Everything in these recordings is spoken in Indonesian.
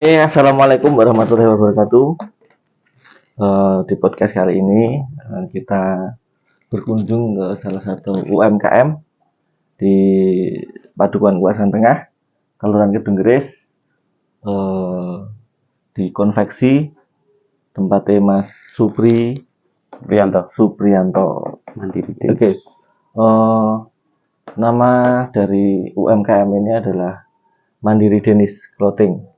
Assalamualaikum warahmatullahi wabarakatuh. Di podcast kali ini kita berkunjung ke salah satu UMKM di Padukuhan Kuasan Tengah, Kelurahan Kedung Geris, di konveksi tempatnya Mas Supriyanto Mandiri Oke. Denis. Nama dari UMKM ini adalah Mandiri Denis Clothing.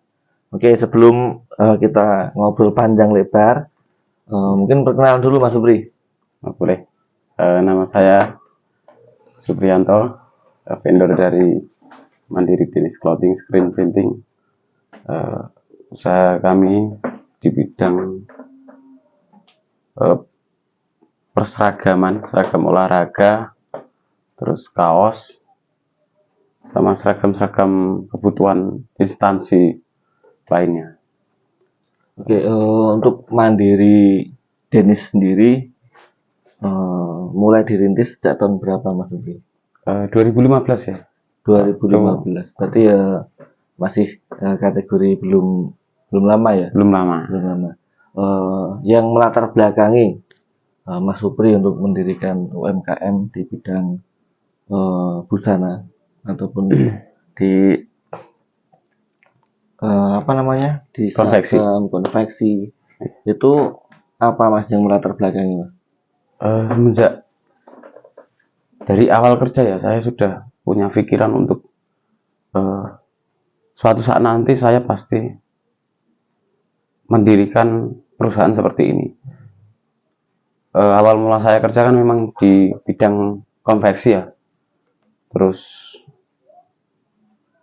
Oke, sebelum kita ngobrol panjang lebar, mungkin perkenalan dulu Mas Supri. Boleh. Nama saya Supriyanto, vendor dari Mandiri Denis Clothing Screen Printing. Usaha kami di bidang seragam olahraga, terus kaos, sama seragam kebutuhan instansi lainnya. Oke, untuk Mandiri Denis sendiri mulai dirintis sejak tahun berapa Mas Supri? 2015 ya. 2015. Berarti ya masih kategori belum lama ya? Belum lama. Yang melatar belakangi Mas Supri untuk mendirikan UMKM di bidang busana ataupun di di konveksi itu apa Mas yang melatar belakangi Mas? Semenjak dari awal kerja ya, saya sudah punya pikiran untuk suatu saat nanti saya pasti mendirikan perusahaan seperti ini. Awal mula saya kerja kan memang di bidang konveksi ya. Terus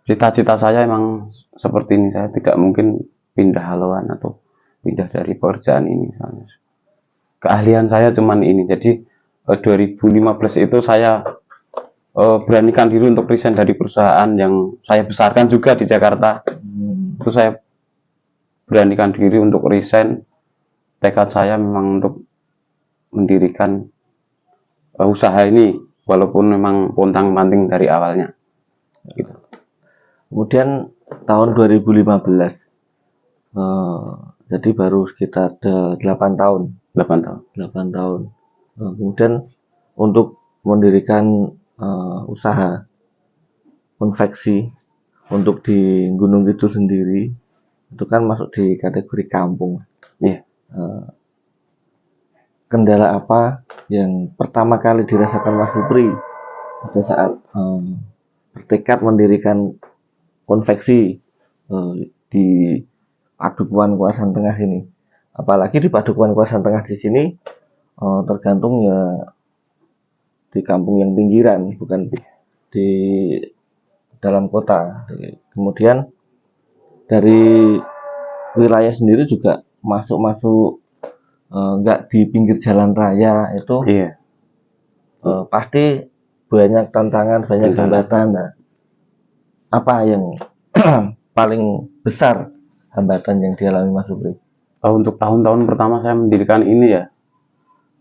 cita-cita saya emang seperti ini, saya tidak mungkin pindah haluan atau pindah dari pekerjaan ini. Keahlian saya cuman ini. Jadi 2015 itu saya beranikan diri untuk resign dari perusahaan yang saya besarkan juga di Jakarta. Itu saya beranikan diri untuk resign. Tekad saya memang untuk mendirikan usaha ini, walaupun memang pontang-panting dari awalnya. Gitu. Kemudian tahun 2015, jadi baru sekitar 8 tahun. 8 tahun. Kemudian untuk mendirikan usaha konveksi untuk di Gunung Kidul sendiri, itu kan masuk di kategori kampung. Iya. Kendala apa yang pertama kali dirasakan Mas Supri pada saat bertekad mendirikan konveksi di Padukuhan Kuasan Tengah ini? Apalagi di Padukuhan Kuasan Tengah di sini tergantung ya di kampung yang pinggiran, bukan di dalam kota. Kemudian dari wilayah sendiri juga masuk nggak di pinggir jalan raya itu. Iya. Pasti banyak tantangan, banyak hambatan. Nah, apa yang paling besar hambatan yang dialami Mas Supri? Untuk tahun-tahun pertama saya mendirikan ini ya,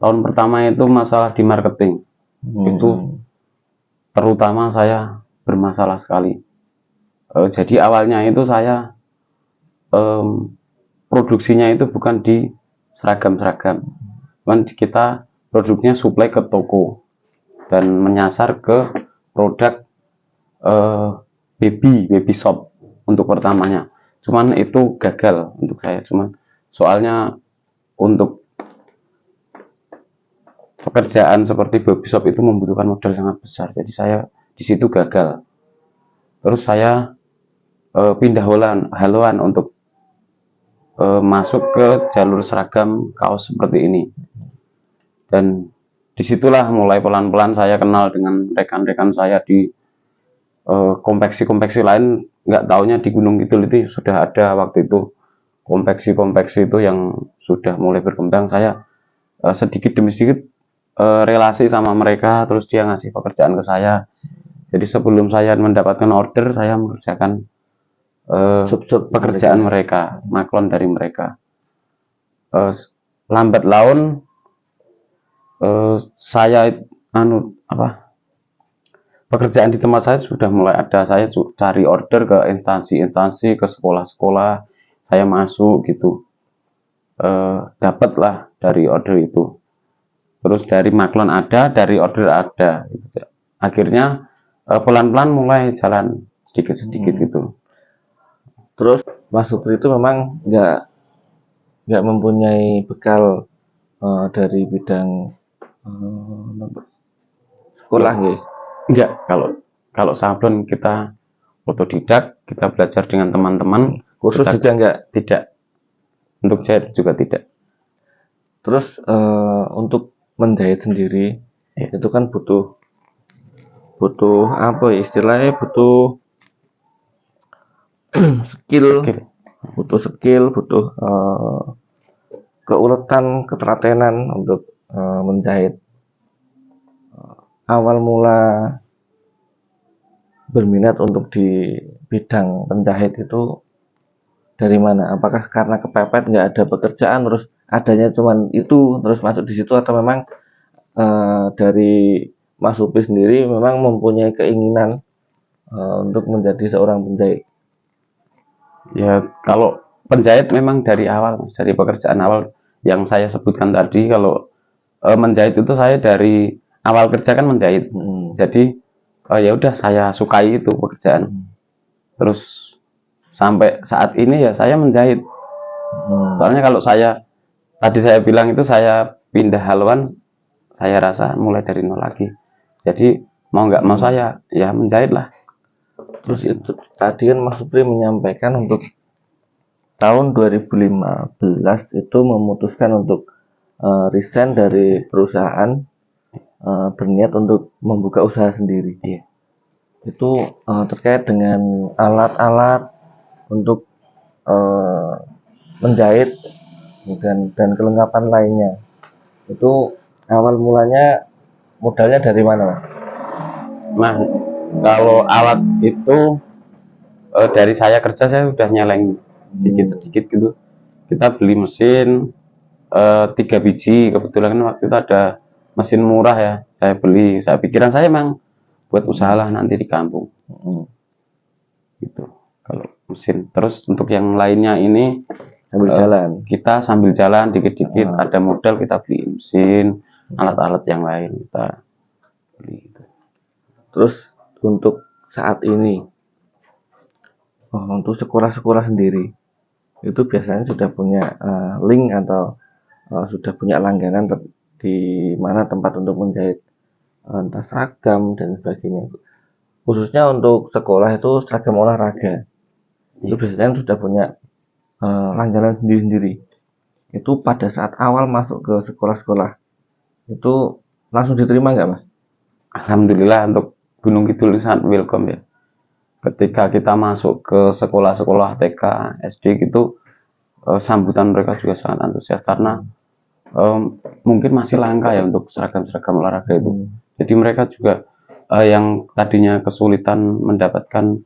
tahun pertama itu masalah di marketing. Itu terutama saya bermasalah sekali. Jadi awalnya itu saya produksinya itu bukan di seragam-seragam, cuman kita produknya supply ke toko dan menyasar ke produk baby shop untuk pertamanya. Cuman itu gagal untuk saya. Cuman soalnya untuk pekerjaan seperti baby shop itu membutuhkan modal sangat besar. Jadi saya di situ gagal. Terus saya pindah haluan untuk masuk ke jalur seragam kaos seperti ini. Dan disitulah mulai pelan-pelan saya kenal dengan rekan-rekan saya di konveksi-konveksi lain. Nggak taunya di Gunung Kidul itu sudah ada waktu itu konveksi-konveksi itu yang sudah mulai berkembang. Saya sedikit demi sedikit relasi sama mereka, terus dia ngasih pekerjaan ke saya. Jadi sebelum saya mendapatkan order, saya mengerjakan pekerjaan mereka, maklon dari mereka. Lambat laun saya pekerjaan di tempat saya sudah mulai ada. Saya cari order ke instansi-instansi, ke sekolah-sekolah, saya masuk gitu, dapatlah dari order itu. Terus dari maklon ada, dari order ada gitu. Akhirnya pelan-pelan mulai jalan sedikit-sedikit gitu. Terus Mas Supri itu memang nggak mempunyai bekal dari bidang sekolah nggih. Enggak, kalau sablon kita otodidak, kita belajar dengan teman-teman, Kursus kita juga nggak. tidak. Untuk jahit juga tidak. Terus untuk menjahit sendiri Ya. itu kan butuh apa ya istilahnya, butuh skill, Oke. butuh keuletan, ketelatenan untuk menjahit. Awal mula berminat untuk di bidang penjahit itu dari mana? Apakah karena kepepet nggak ada pekerjaan terus adanya cuman itu terus masuk di situ, atau memang dari Mas Supri sendiri memang mempunyai keinginan untuk menjadi seorang penjahit? Ya, kalau penjahit memang dari awal, Mas, dari pekerjaan awal yang saya sebutkan tadi, kalau menjahit itu saya dari awal kerja kan menjahit. Jadi ya udah saya sukai itu pekerjaan. Terus sampai saat ini ya saya menjahit. Soalnya kalau saya tadi saya bilang itu saya pindah haluan, saya rasa mulai dari nol lagi. Jadi mau nggak mau saya ya menjahit lah. Terus itu tadi kan Mas Supri menyampaikan untuk tahun 2015 itu memutuskan untuk resign dari perusahaan, berniat untuk membuka usaha sendiri. Iya. Itu terkait dengan alat-alat untuk menjahit dan kelengkapan lainnya. Itu awal mulanya modalnya dari mana, Mas? Nah, kalau alat itu dari saya kerja saya udah nyeleng sedikit-sedikit gitu. Kita beli mesin 3 biji, kebetulan kan waktu itu ada mesin murah ya, saya beli. Saya pikiran saya emang buat usaha lah nanti di kampung. Gitu. Kalau mesin. Terus untuk yang lainnya ini Sambil jalan. kita sambil jalan dikit-dikit ada modal kita beli mesin, alat-alat yang lain kita beli gitu. Terus untuk saat ini untuk sekolah-sekolah sendiri itu biasanya sudah punya link atau sudah punya langganan di mana tempat untuk menjahit entah seragam dan sebagainya. Khususnya untuk sekolah itu seragam olahraga itu biasanya sudah punya langganan sendiri-sendiri. Itu pada saat awal masuk ke sekolah-sekolah itu langsung diterima nggak, Mas? Alhamdulillah untuk Gunung Kidul sangat welcome ya. Ketika kita masuk ke sekolah-sekolah TK, SD gitu, sambutan mereka juga sangat antusias karena mungkin masih langka ya untuk seragam-seragam olahraga itu. Jadi mereka juga yang tadinya kesulitan mendapatkan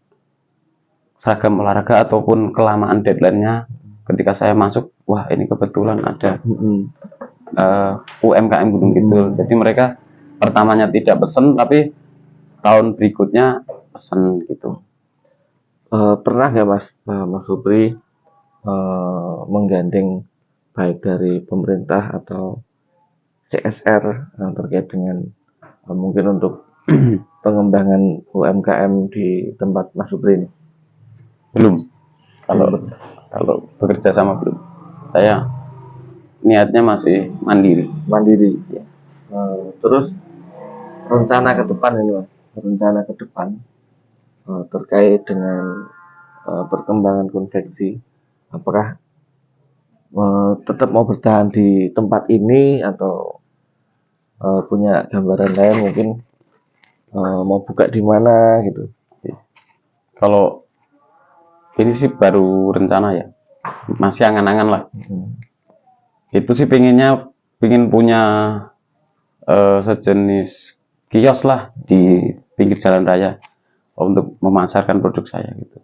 seragam olahraga ataupun kelamaan deadline-nya, ketika saya masuk, wah ini kebetulan ada UMKM Gunung Kidul. Jadi mereka pertamanya tidak pesen, tapi tahun berikutnya pesen gitu. Pernah nggak Mas Supri menggandeng baik dari pemerintah atau CSR terkait dengan mungkin untuk pengembangan UMKM di tempat Mas Supri ini? Belum. Kalau bekerja sama belum. Saya niatnya masih mandiri. Ya. Terus rencana ke depan ini, Mas, rencana ke depan terkait dengan perkembangan konveksi, apakah tetap mau bertahan di tempat ini atau punya gambaran lain, mungkin mau buka di mana gitu? Kalau ini sih baru rencana ya, masih angan-angan lah. Itu sih pingin punya sejenis kios lah di pinggir jalan raya untuk memasarkan produk saya gitu.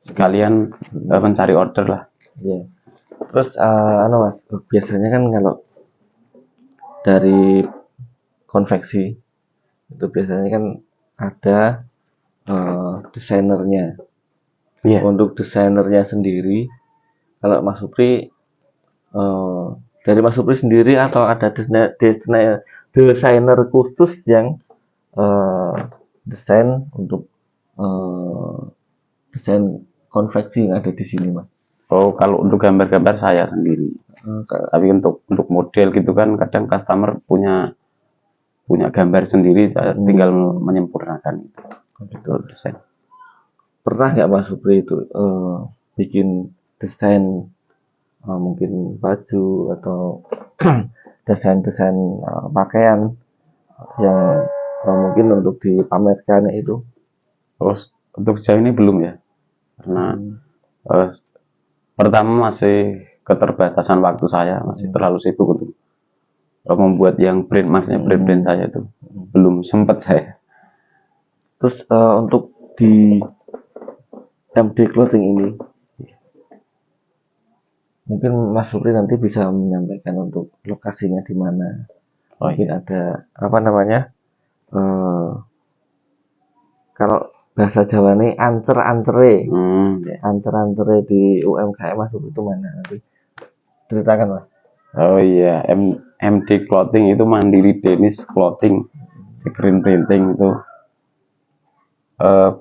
Sekalian mencari order lah. Ya. Terus Mas, biasanya kan kalau dari konveksi itu biasanya kan ada desainernya. Iya. Untuk desainernya sendiri Kalau Mas Supri dari Mas Supri sendiri atau ada desainer khusus yang desain untuk desain konveksi yang ada di sini, Mas? Oh, kalau untuk gambar-gambar saya sendiri. Tapi untuk model gitu kan kadang customer punya gambar sendiri, saya tinggal menyempurnakan itu desain. Pernah nggak Mas Supri itu bikin desain mungkin baju atau desain-desain pakaian yang mungkin untuk dipamerkan itu? Terus untuk sejauh ini belum ya, karena pertama masih keterbatasan waktu saya, masih terlalu sibuk untuk membuat yang brand, maksudnya brand saya itu belum sempat saya. Terus untuk di MD Clothing ini, mungkin Mas Supri nanti bisa menyampaikan untuk lokasinya di mana. Mungkin ada apa namanya? Kalau bahasa Jawa ini anter-antere di UMKM Mas Supri itu mana nanti? Ceritakan, Mas. Oh iya, MD Clothing itu Mandiri Denis Clothing, screen printing itu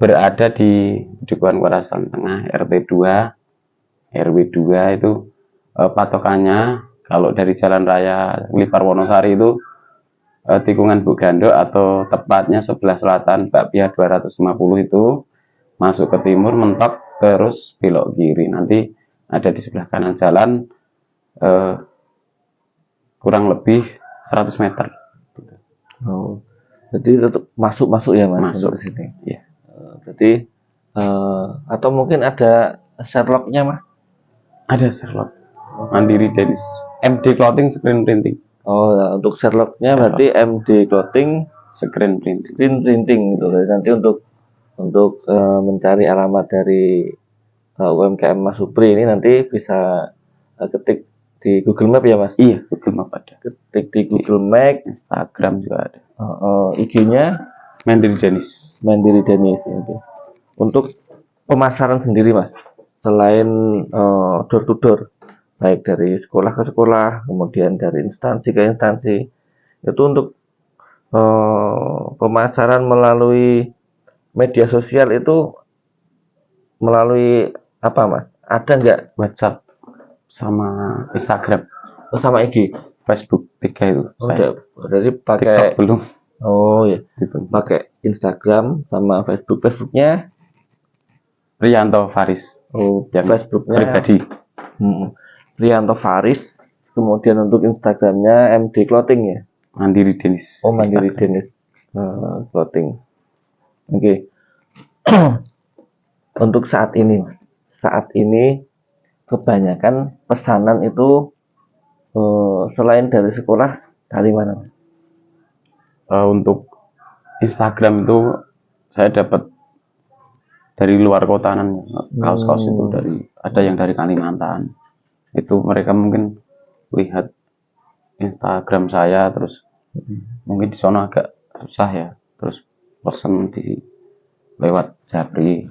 berada di Dukuhan Warasan Tengah, RT 2, RW 2 itu patokannya kalau dari Jalan Raya Nglipar Wonosari itu tikungan Bugando atau tepatnya sebelah selatan Bakpia 250 itu masuk ke timur mentok terus belok kiri, nanti ada di sebelah kanan jalan kurang lebih 100 meter. Oh, jadi tetap masuk ya Mas Masuk ke sini. ya. Berarti atau mungkin ada Sherlocknya Mas? Ada Sherlock. Mandiri Denis MD Clothing Screen Printing. Oh, nah, untuk Sherlocknya berarti MD Clothing Screen Printing gitu. Jadi nanti untuk mencari alamat dari UMKM Mas Supri ini nanti bisa ketik di Google Map ya Mas? Iya, Google Map ada. Ketik di Google Map, Instagram juga ada. IG-nya Mandiri Denis. Mandiri Denis. Okay. Untuk pemasaran sendiri Mas, selain door to door, baik dari sekolah ke sekolah, kemudian dari instansi ke instansi, itu untuk pemasaran melalui media sosial itu melalui apa Mas? Ada nggak? WhatsApp sama Instagram. Oh, sama IG, Facebook 3 itu. Oh, jadi pakai TikTok belum. Oh ya, pakai Instagram sama Facebook. Facebooknya Rianto Faris. Oh, yang Facebooknya pribadi. Rianto Faris. Kemudian untuk Instagramnya MD Clothing ya. Mandiri Denis. Oh, Mandiri Denis Clothing. Oke. Untuk saat ini kebanyakan pesanan itu selain dari sekolah dari mana Mas? Untuk Instagram itu saya dapat dari luar kota, kaos-kaos itu ada yang dari Kalimantan. Itu mereka mungkin lihat Instagram saya, terus mungkin di sana agak susah ya, terus pesen di lewat Japri.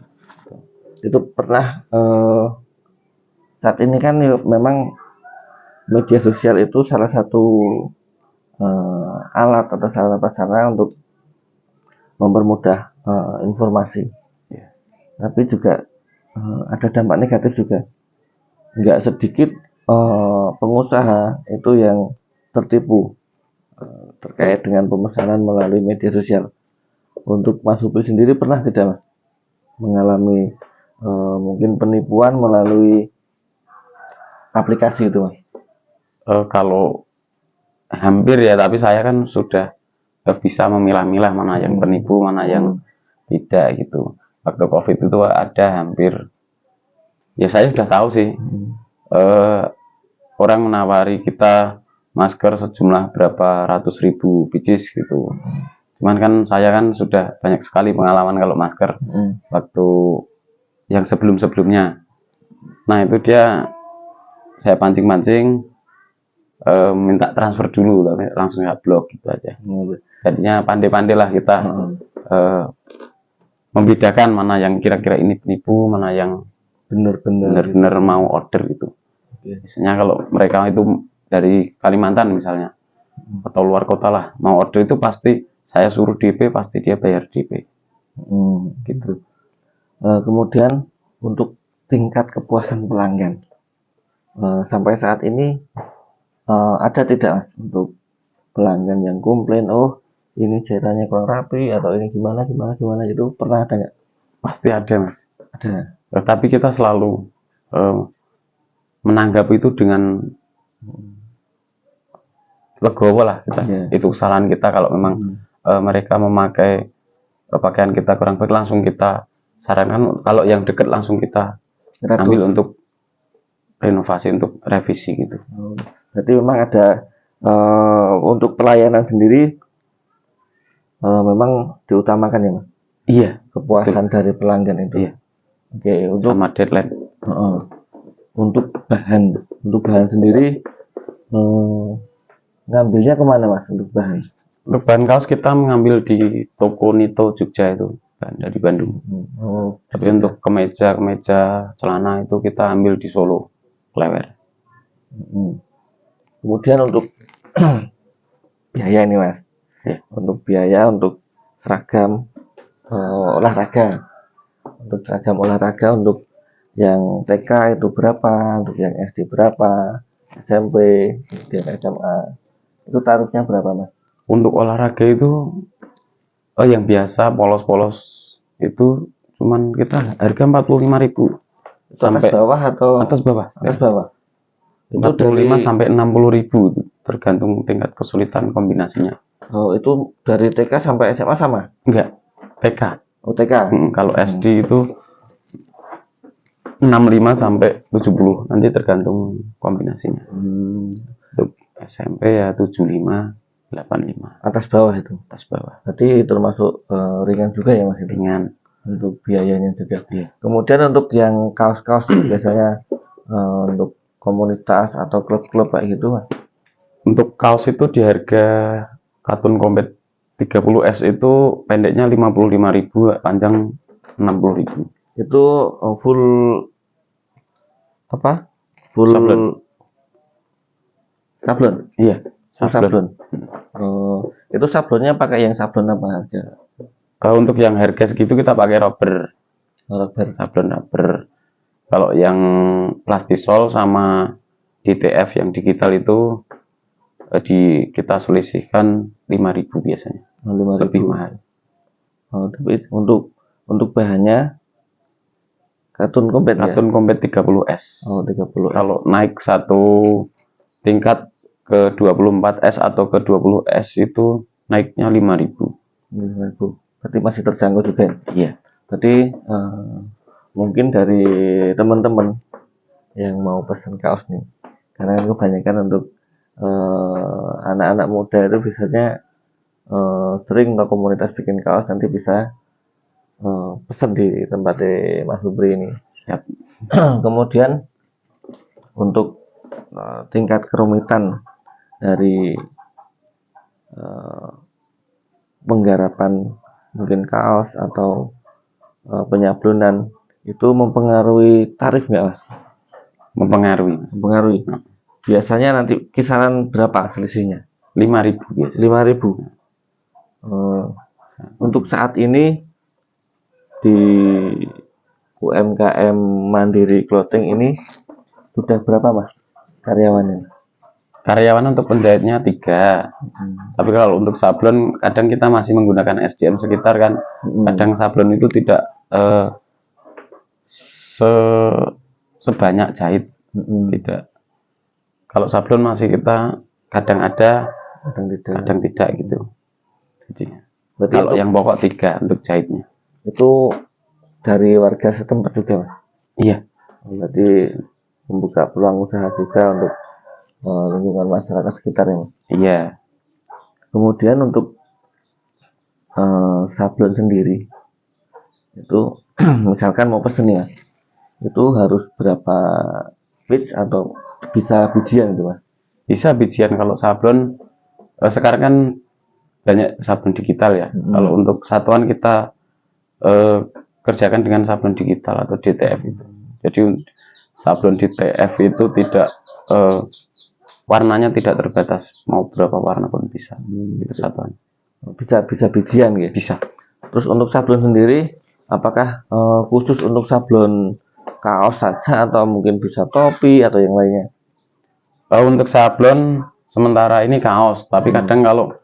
Itu pernah saat ini kan memang media sosial itu salah satu alat atau salah satu cara untuk mempermudah informasi. Tapi juga ada dampak negatif juga. Nggak sedikit pengusaha itu yang tertipu terkait dengan pemesanan melalui media sosial. Untuk Mas Supri sendiri pernah tidak Mas mengalami mungkin penipuan melalui aplikasi itu Mas? Kalau hampir ya, tapi saya kan sudah bisa memilah-milah mana yang penipu, mana yang tidak gitu. Waktu COVID itu ada hampir, ya saya sudah tahu sih, orang menawari kita masker sejumlah berapa ratus ribu pieces gitu. Cuman kan saya kan sudah banyak sekali pengalaman kalau masker waktu yang sebelum-sebelumnya. Nah itu saya pancing-pancing, minta transfer dulu, tapi langsung ya blok gitu aja. Jadinya pandai-pandai lah kita membedakan mana yang kira-kira ini penipu, mana yang benar-benar mau order gitu. Oke. Biasanya kalau mereka itu dari Kalimantan misalnya atau luar kota lah mau order itu pasti saya suruh DP, pasti dia bayar DP Gitu. Kemudian untuk tingkat kepuasan pelanggan, sampai saat ini ada tidak Mas untuk pelanggan yang komplain, oh ini jahitannya kurang rapi atau ini gimana gimana gimana, itu pernah ada nggak? pasti ada Mas. Ada. Tapi kita selalu menanggapi itu dengan legowo lah kita. Iya. Itu kesalahan kita kalau memang mereka memakai pakaian kita kurang baik, langsung kita sarankan kalau yang dekat langsung kita ambil untuk renovasi, untuk revisi gitu. Berarti memang ada untuk pelayanan sendiri memang diutamakan ya Mas? Iya, Kepuasan dari pelanggan itu. Iya. Oke, untuk sama deadline. untuk bahan sendiri ngambilnya kemana Mas untuk bahan? Untuk bahan kaos kita mengambil di toko Nito Jogja itu, dari Bandung. Tapi untuk kemeja celana itu kita ambil di Solo, Klewer. Kemudian untuk biaya ini Mas, untuk biaya untuk seragam olahraga, untuk yang TK itu berapa, untuk yang SD berapa, SMP, dan SMA itu tarifnya berapa Mas? Untuk olahraga itu yang biasa polos-polos itu cuman kita harga 45.000 sampai atas bawah atau atas bawah. atas bawah? Itu 45 sampai 60.000 tergantung tingkat kesulitan kombinasinya. Oh, itu dari TK sampai SMA sama? Enggak, TK. Oh, TK. Kalau SD itu 65 sampai 70, nanti tergantung kombinasinya. Untuk SMP ya 75, 85. Atas bawah itu. Atas bawah. Berarti termasuk ringan juga ya Mas? Ringan. Untuk biayanya juga. Kemudian untuk yang kaos-kaos biasanya untuk komunitas atau klub-klub kayak gitu Mas? Untuk kaos itu di harga Katun Kompet 30S itu pendeknya 55.000, panjang 60.000. Itu full apa? Full sablon. Iya, sablon. Itu sablonnya pakai yang sablon apa aja? Untuk yang harga segitu kita pakai rubber. Sablon rubber. Kalau yang plastisol sama DTF yang digital itu kita selisihkan 5.000 biasanya. 5.000. Lebih mahal. Tapi untuk bahannya Katun Kompet ya? Katun Kompet 30S. 30. Kalau naik satu tingkat ke 24S atau ke 20S itu naiknya 5.000. 5.000. Berarti masih terjangkau juga ya? Iya. Berarti mungkin dari teman-teman yang mau pesan kaos nih, karena kebanyakan untuk anak-anak muda itu biasanya sering ke komunitas bikin kaos, nanti bisa pesan di tempatnya Mas Supri ini. Siap. Kemudian untuk tingkat kerumitan dari penggarapan mungkin kaos atau penyablonan itu mempengaruhi tarif nggak Mas? Mempengaruhi. Biasanya nanti kisaran berapa selisihnya? 5.000 biasa. 5.000. Untuk saat ini di UMKM Mandiri Clothing ini sudah berapa Mas karyawannya? Karyawan untuk penjahitnya 3. Tapi kalau untuk sablon kadang kita masih menggunakan SDM sekitar kan. Kadang sablon itu tidak sebanyak jahit. Tidak. Kalau sablon masih kita kadang ada, kadang tidak gitu. Jadi kalau yang pokok 3 untuk jahitnya. Itu dari warga setempat juga Mas? Iya. Berarti membuka peluang usaha juga untuk lingkungan masyarakat sekitar ya Mas? Iya. Kemudian untuk sablon sendiri itu misalkan mau pesen ya, itu harus berapa biji atau bisa bijian gitu Mas? Bisa bijian. Kalau sablon sekarang kan banyak sablon digital ya. Kalau untuk satuan kita kerjakan dengan sablon digital atau DTF itu. Jadi sablon di TF itu tidak warnanya tidak terbatas, mau berapa warna pun bisa. Itu satuan. Bisa bijian gitu. Bisa. Terus untuk sablon sendiri, apakah khusus untuk sablon kaos saja atau mungkin bisa topi atau yang lainnya? Untuk sablon sementara ini kaos, tapi kadang kalau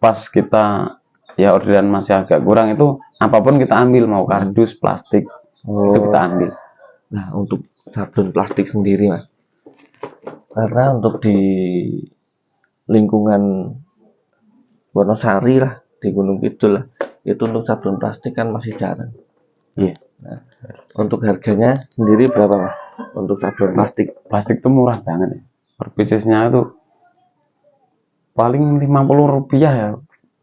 pas kita ya orderan masih agak kurang itu apapun kita ambil, mau kardus, plastik, itu kita ambil. Nah, untuk sablon plastik sendiri Mas, karena untuk di lingkungan Wonosari lah, di Gunung Kidul lah, itu untuk sablon plastik kan masih jarang. Iya. Nah, untuk harganya sendiri berapa Mas? Untuk sablon plastik? Plastik itu murah banget ya. Per piecesnya itu paling 50 rupiah ya.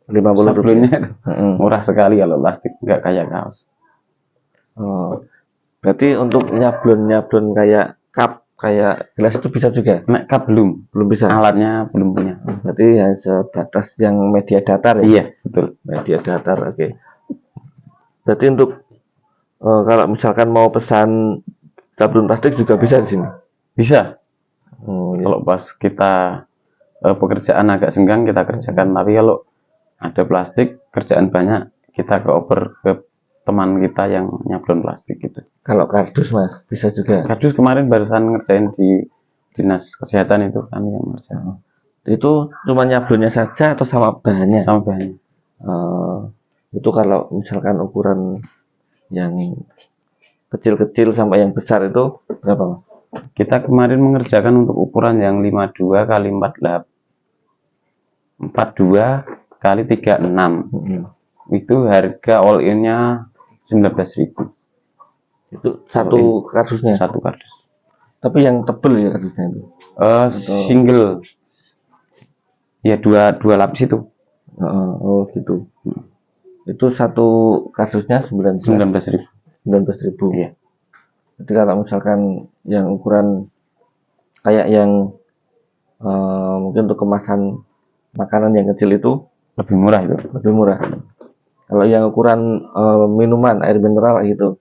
50 rupiah. Murah sekali kalau plastik, nggak kayak kaos. Oh, berarti untuk nyablon kayak cup, kayak gelas itu bisa juga? Nek cup belum bisa. Alatnya belum punya. Berarti hanya sebatas yang media datar ya? Iya, betul. Media datar, oke. Berarti untuk kalau misalkan mau pesan sablon plastik juga bisa di sini? Bisa. Iya. Kalau pas kita pekerjaan agak senggang kita kerjakan, tapi kalau ada plastik kerjaan banyak kita oper ke teman kita yang nyablon plastik gitu. Kalau kardus Mas bisa juga? Kardus kemarin barusan ngerjain di dinas kesehatan, itu kami yang ngerjain. Itu cuma nyablonnya saja atau sama bahannya? Sama bahannya. Itu kalau misalkan ukuran yang kecil-kecil sampai yang besar itu berapa Mas? Kita kemarin mengerjakan untuk ukuran yang 52 kali 48 42 kali 36. Itu harga all in-nya 19.000. Itu satu kardusnya? Satu kardus. Tapi yang tebel ya kardusnya itu? Single. Ya dua lapis itu. Oh gitu. Itu satu kardusnya 19.000. 19.000. Iya. Jadi kalau misalkan yang ukuran kayak yang mungkin untuk kemasan makanan yang kecil itu lebih murah itu. Lebih murah. Kalau yang ukuran minuman air mineral gitu.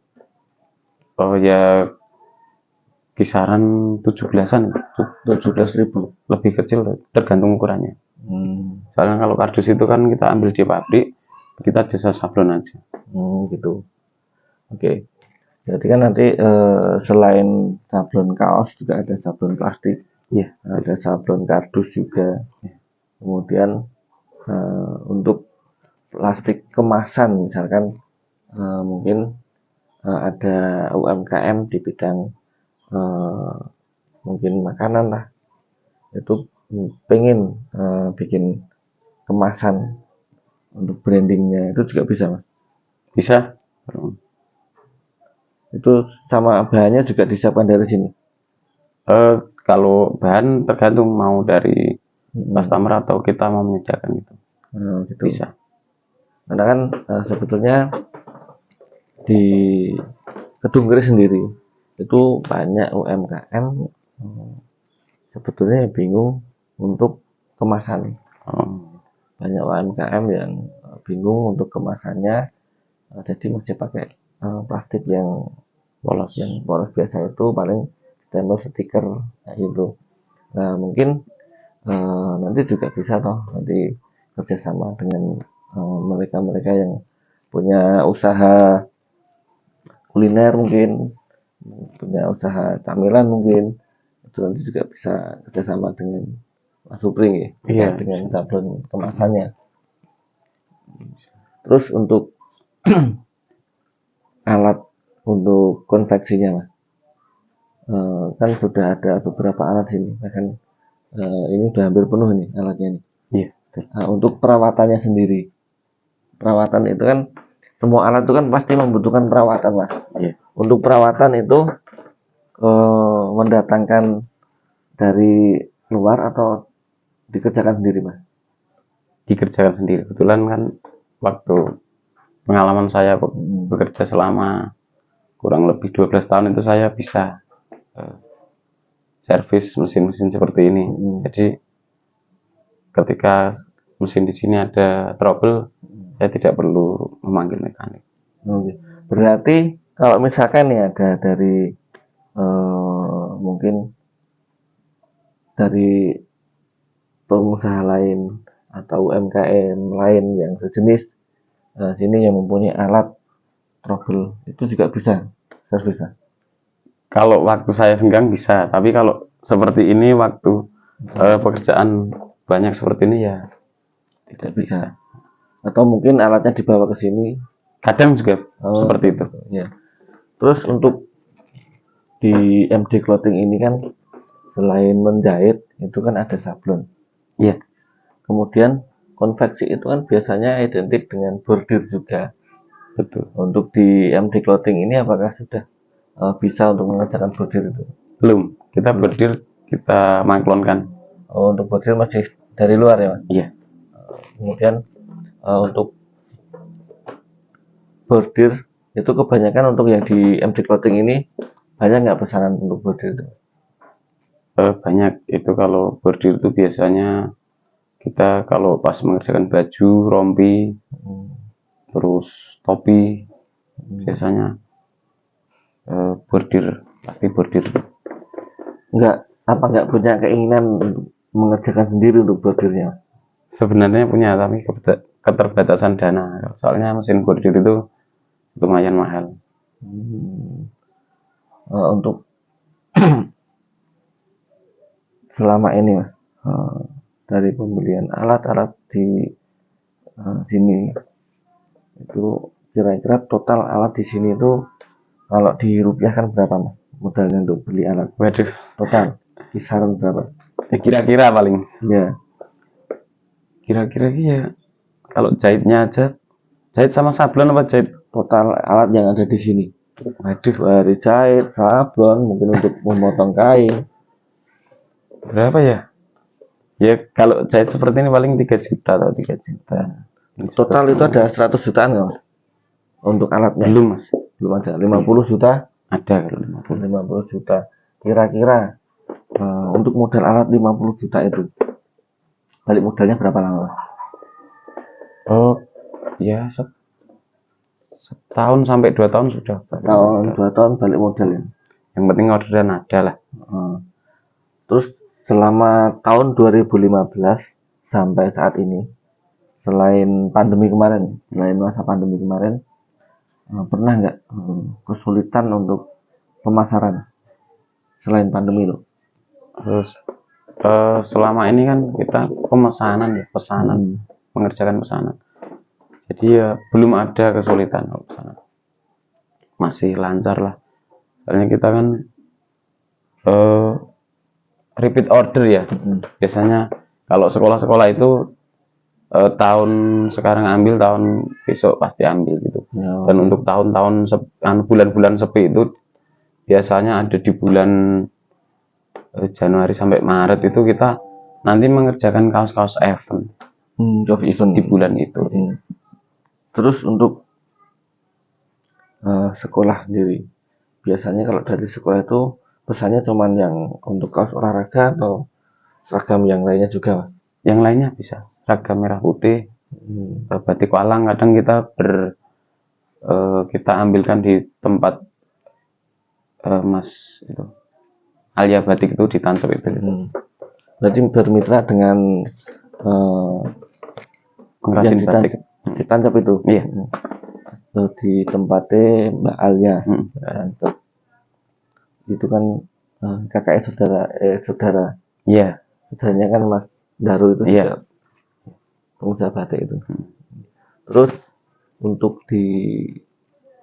Oh ya kisaran 17-an. 17.000. Lebih kecil tergantung ukurannya. Soalnya kalau kardus itu kan kita ambil di pabrik, kita jasa sablon aja. Gitu. Oke. Jadi kan nanti selain sablon kaos juga ada sablon plastik. Iya. Ada sablon kardus juga. Kemudian untuk plastik kemasan misalkan mungkin ada UMKM di bidang mungkin makanan lah, itu pengen bikin kemasan untuk brandingnya, itu juga bisa Mas? Bisa. Itu sama bahannya juga disiapkan dari sini? Kalau bahan tergantung mau dari customer atau kita mau menyediakan itu. Gitu. Bisa. Karena kan sebetulnya di Kedung Keris sendiri itu banyak UMKM sebetulnya yang bingung untuk kemasan. Banyak UMKM yang bingung untuk kemasannya, jadi masih pakai plastik yang polos biasa, itu paling ditempel stiker gitu. Nah mungkin nanti juga bisa nanti kerjasama dengan mereka yang punya usaha kuliner, mungkin punya usaha camilan, mungkin itu nanti juga bisa kerjasama dengan Mas Supri ya, dengan sablon kemasannya. Terus untuk alat untuk konveksinya Mas, kan sudah ada beberapa alat sini, bahkan ini udah hampir penuh nih alatnya nih. Iya. Nah, untuk perawatannya sendiri, perawatan itu kan semua alat itu kan pasti membutuhkan perawatan Mas. Iya. Untuk perawatan itu mendatangkan dari luar atau dikerjakan sendiri Mas? Dikerjakan sendiri. Kebetulan kan waktu pengalaman saya bekerja selama kurang lebih 12 tahun itu saya bisa servis mesin-mesin seperti ini. Jadi ketika mesin di sini ada trouble, saya tidak perlu memanggil mekanik. Berarti kalau misalkan nih ada dari mungkin dari pengusaha lain atau UMKM lain yang sejenis sini yang mempunyai alat trouble itu juga bisa servis. Kalau waktu saya senggang bisa, tapi kalau seperti ini waktu pekerjaan banyak seperti ini ya Tidak bisa. Atau mungkin alatnya dibawa ke sini. Kadang juga seperti itu. Ya. Terus untuk di MD Clothing ini kan selain menjahit itu kan ada sablon. Iya. Kemudian konveksi itu kan biasanya identik dengan bordir juga. Betul. Untuk di MD Clothing ini apakah sudah bisa untuk mengerjakan bordir itu? Belum. Kita bordir kita maklonkan. Oh, untuk bordir masih dari luar ya, Mas? Iya. Kemudian untuk bordir itu kebanyakan untuk yang di MD Clothing ini banyak nggak pesanan untuk bordir itu? Banyak. Itu kalau bordir itu biasanya kita kalau pas mengerjakan baju, rompi, terus topi, biasanya bordir, pasti bordir. Nggak punya keinginan untuk mengerjakan sendiri untuk bordirnya? Sebenarnya punya, tapi keterbatasan dana. Soalnya mesin bordir itu lumayan mahal. Untuk selama ini, Mas, dari pembelian alat-alat di sini itu kira-kira total alat di sini itu kalau dirupiahkan berapa, Mas, modalnya untuk beli alat? Waduh, Total kisaran berapa? kira-kira paling. Ya, Kira-kira ya kalau jahitnya aja, jahit sama sablon apa jahit? total alat yang ada di sini. Waduh, Dari jahit, sablon, mungkin untuk memotong kain. berapa ya? Ya kalau jahit seperti ini paling 3 juta atau 3 juta. Ini Total itu 1,5. ada 100 jutaan nggak, Mas? Untuk alatnya? Belum, Mas. Belum ada. 50 juta? Ada kalau 50. 50 juta. Kira-kira untuk modal alat 50 juta itu balik modalnya berapa lama, Mas? Oh, ya setahun sampai 2 tahun sudah. Tahun 2 tahun balik modal ya. Yang penting orderan ada lah. Terus selama tahun 2015 sampai saat ini, selain masa pandemi kemarin, pernah nggak kesulitan untuk pemasaran selain pandemi loh? Terus selama ini kan kita pesanan, mengerjakan pesanan. Jadi ya belum ada kesulitan kalau pesanan. Masih lancar lah. Soalnya kita kan repeat order ya. Biasanya kalau sekolah-sekolah itu tahun sekarang ambil, tahun besok pasti ambil gitu. Dan untuk tahun-tahun bulan-bulan sepi itu biasanya ada di bulan Januari sampai Maret itu kita nanti mengerjakan kaos-kaos event di bulan itu. Terus untuk sekolah sendiri, biasanya kalau dari sekolah itu pesannya cuman yang untuk kaos olahraga atau seragam yang lainnya juga, Mas? Yang lainnya bisa seragam merah putih, batik walang kadang kita ambilkan di tempat Mas itu Alia Batik itu di Tancap itu. Berarti bermitra dengan pengrajin batik di Tancap itu. Iya. Di tempatnya Mbak Alia. Itu kan kakaknya saudara. Iya. Saudaranya kan Mas Daru itu juga pengusaha batik itu. Terus untuk di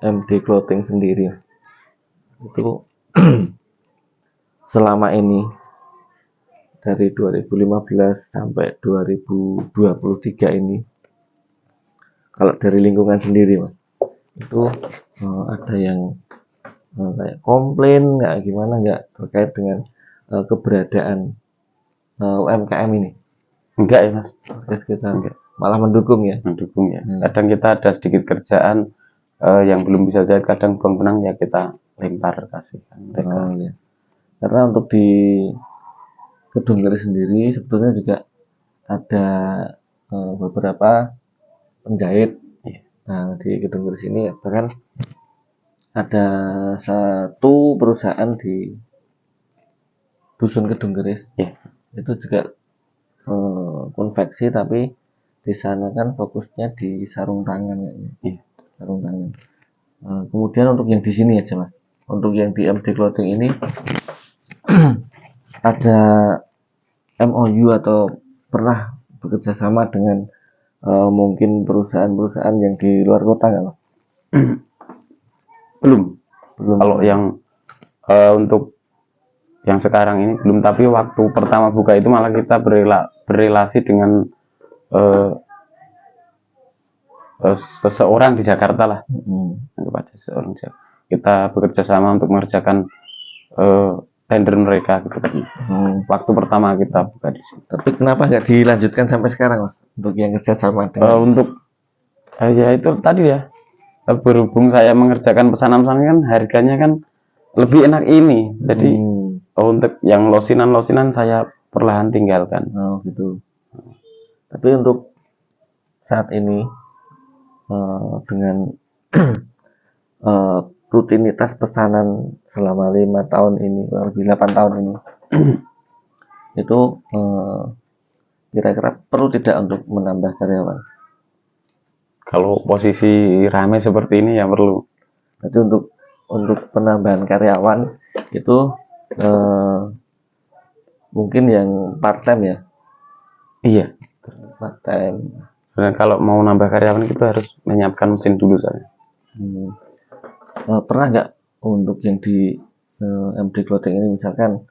MD Clothing sendiri itu selama ini dari 2015 sampai 2023 ini, kalau dari lingkungan sendiri, Mas, itu ada yang kayak komplain nggak, gimana nggak terkait dengan keberadaan UMKM ini? Enggak ya, Mas. Kita malah mendukung ya. Kadang kita ada sedikit kerjaan yang belum bisa jahit, kadang benang ya kita lempar kasihkan mereka. Iya. Karena untuk di Gedung Keris sendiri sebetulnya juga ada beberapa penjahit. Nah, di Gedung Keris ini bahkan ada satu perusahaan di Dusun Kedung Keris, Ya. itu juga konveksi, tapi di sana kan fokusnya di sarung tangan kayaknya. Iya. Sarung tangan. Kemudian untuk yang di sini aja Mas, untuk yang di MD Clothing ini ada MOU atau pernah bekerja sama dengan mungkin perusahaan-perusahaan yang di luar kota nggak Mas? Belum. Belum. Kalau yang untuk yang sekarang ini belum, tapi waktu pertama buka itu malah kita berelasi dengan seseorang di Jakarta lah. Kepada seseorang kita bekerja sama untuk mengerjakan tender mereka gitu kan. Waktu pertama kita buka di sini. Tapi kenapa nggak dilanjutkan sampai sekarang Mas? Untuk yang kerja sama dengan Untuk ya itu tadi ya, berhubung saya mengerjakan pesanan-pesanan kan harganya kan lebih enak ini, jadi untuk yang losinan saya perlahan tinggalkan. Oh gitu. Tapi untuk saat ini dengan rutinitas pesanan selama 5 tahun ini, kurang lebih 8 tahun ini, itu kira-kira perlu tidak untuk menambah karyawan? Kalau posisi rame seperti ini ya perlu. Jadi untuk penambahan karyawan itu mungkin yang part time ya? Iya. Part time. Dan kalau mau nambah karyawan kita harus menyiapkan mesin dulu saya. Pernah nggak untuk yang di MD Clothing ini misalkan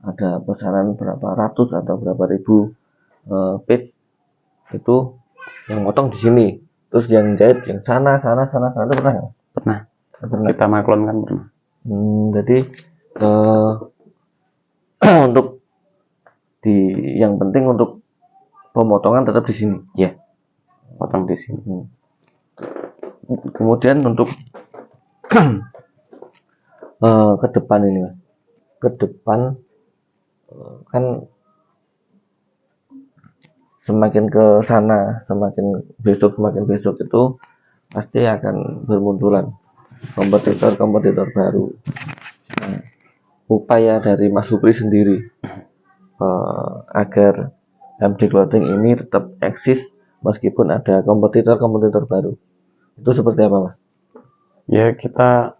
ada pesanan berapa ratus atau berapa ribu piece, itu yang potong di sini, terus yang jahit yang sana itu pernah nggak? Pernah. Kita maklon kan pernah. Jadi untuk yang penting untuk pemotongan tetap di sini. Ya, potong di sini. Kemudian untuk ke depan ini Mas, ke depan kan semakin ke sana, semakin besok itu pasti akan bermunculan kompetitor baru. Nah, upaya dari Mas Supri sendiri agar MD Clothing ini tetap eksis meskipun ada kompetitor baru, itu seperti apa Mas? Ya kita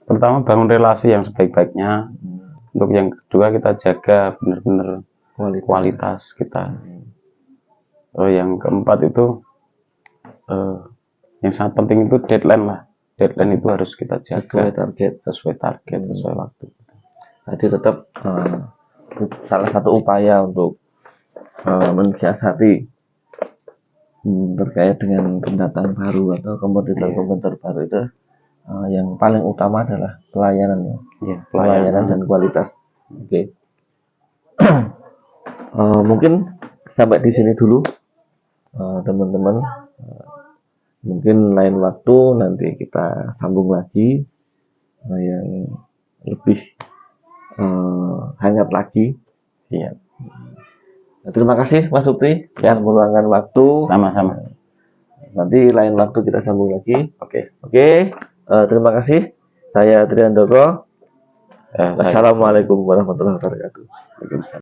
pertama bangun relasi yang sebaik-baiknya. Untuk yang kedua kita jaga benar-benar kualitas kita. Yang keempat itu yang sangat penting itu deadline lah. Deadline itu harus kita jaga sesuai target, sesuai waktu. Jadi tetap salah satu upaya untuk mensiasati terkait dengan pendatang baru atau kompetitor baru itu, yang paling utama adalah pelayanan. Pelayanan dan kualitas. Oke. Mungkin sampai di sini dulu teman-teman. Mungkin lain waktu nanti kita sambung lagi yang lebih hangat lagi. Siap. Terima kasih Mas Supri yang meluangkan waktu. Sama-sama. Nanti lain waktu kita sambung lagi. Oke. Terima kasih. Saya Triandoko. Assalamualaikum warahmatullahi wabarakatuh.